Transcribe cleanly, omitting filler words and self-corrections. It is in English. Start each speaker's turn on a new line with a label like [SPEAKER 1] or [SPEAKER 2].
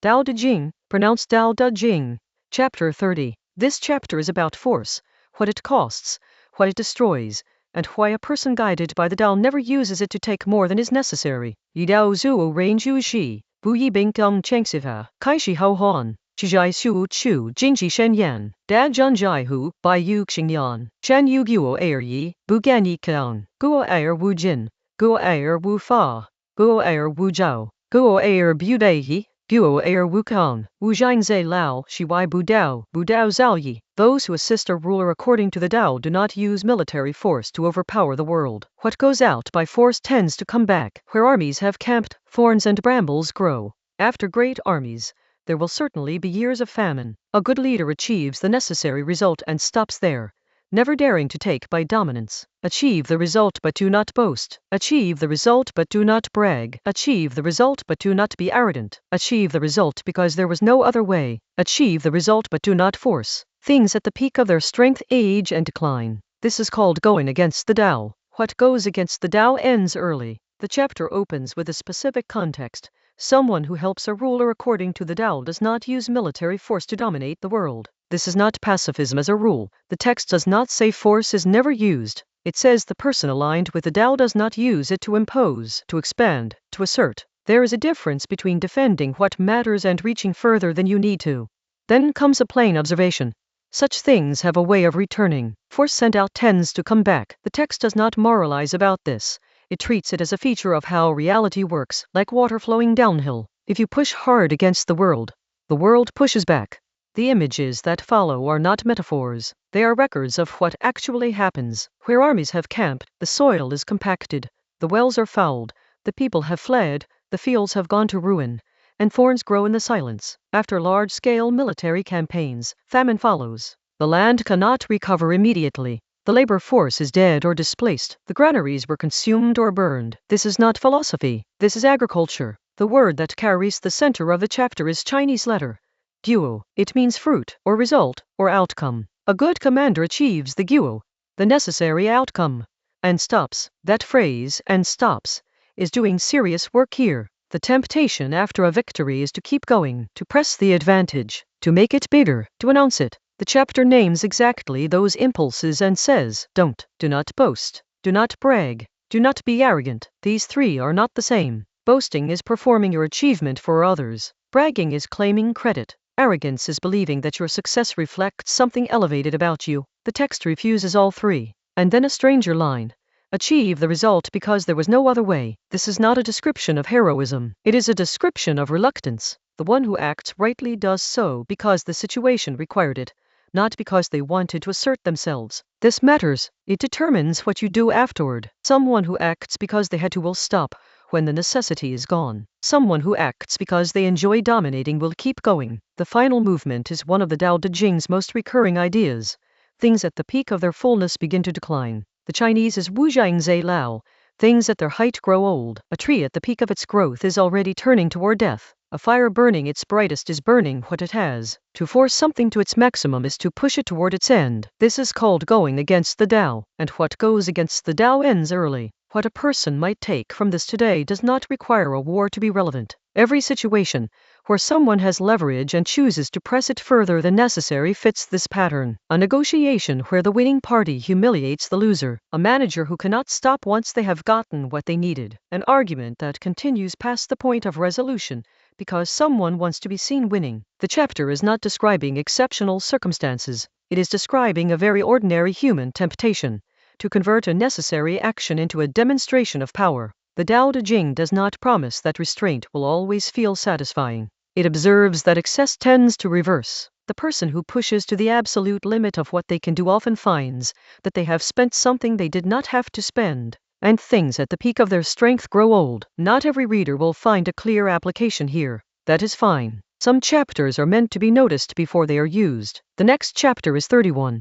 [SPEAKER 1] Tao Te Ching, pronounced Tao Te Ching, Chapter 30. This chapter is about force, what it costs, what it destroys, and why a person guided by the Tao never uses it to take more than is necessary. Yidao zuo ren ju shi, bu yi bing gong tiānxià, kai shi hao huán, zhai xiu chu jīngjí shen yan, da zhun jai hu, bai yu qiáng, shan yu guo yi, bu gan yi qiáng, guo wu jin, guo wu fa, guo wu jiāo, guo bùdéyǐ, guo wu qiáng, wu zhangzhe lao shi wai budao zhao yi. Those who assist a ruler according to the Tao do not use military force to overpower the world. What goes out by force tends to come back. Where armies have camped, thorns and brambles grow. After great armies, there will certainly be years of famine. A good leader achieves the necessary result and stops there, never daring to take by dominance. Achieve the result but do not boast. Achieve the result but do not brag. Achieve the result but do not be arrogant. Achieve the result because there was no other way. Achieve the result but do not force things at the peak of their strength, age and decline. This is called going against the Tao. What goes against the Tao ends early. The chapter opens with a specific context. Someone who helps a ruler according to the Tao does not use military force to dominate the world. This is not pacifism as a rule. The text does not say force is never used. It says the person aligned with the Tao does not use it to impose, to expand, to assert. There is a difference between defending what matters and reaching further than you need to. Then comes a plain observation. Such things have a way of returning. Force sent out tends to come back. The text does not moralize about this. It treats it as a feature of how reality works, like water flowing downhill. If you push hard against the world pushes back. The images that follow are not metaphors. They are records of what actually happens. Where armies have camped, the soil is compacted, the wells are fouled, the people have fled, the fields have gone to ruin, and thorns grow in the silence. After large-scale military campaigns, famine follows. The land cannot recover immediately. The labor force is dead or displaced. The granaries were consumed or burned. This is not philosophy. This is agriculture. The word that carries the center of the chapter is Chinese letter guo. It means fruit, or result, or outcome. A good commander achieves the guo, the necessary outcome, and stops. That phrase, and stops, is doing serious work here. The temptation after a victory is to keep going, to press the advantage, to make it bigger, to announce it. The chapter names exactly those impulses and says, do not boast, do not brag, do not be arrogant. These three are not the same. Boasting is performing your achievement for others. Bragging is claiming credit. Arrogance is believing that your success reflects something elevated about you. The text refuses all three. And then a stranger line. Achieve the result because there was no other way. This is not a description of heroism. It is a description of reluctance. The one who acts rightly does so because the situation required it, not because they wanted to assert themselves. This matters. It determines what you do afterward. Someone who acts because they had to will stop when the necessity is gone. Someone who acts because they enjoy dominating will keep going. The final movement is one of the Tao Te Ching's most recurring ideas. Things at the peak of their fullness begin to decline. The Chinese is wu zhangzhe lao. Things at their height grow old. A tree at the peak of its growth is already turning toward death. A fire burning its brightest is burning what it has. To force something to its maximum is to push it toward its end. This is called going against the Tao. And what goes against the Tao ends early. What a person might take from this today does not require a war to be relevant. Every situation where someone has leverage and chooses to press it further than necessary fits this pattern. A negotiation where the winning party humiliates the loser. A manager who cannot stop once they have gotten what they needed. An argument that continues past the point of resolution because someone wants to be seen winning. The chapter is not describing exceptional circumstances. It is describing a very ordinary human temptation to convert a necessary action into a demonstration of power. The Tao Te Ching does not promise that restraint will always feel satisfying. It observes that excess tends to reverse. The person who pushes to the absolute limit of what they can do often finds that they have spent something they did not have to spend, and things at the peak of their strength grow old. Not every reader will find a clear application here. That is fine. Some chapters are meant to be noticed before they are used. The next chapter is 31.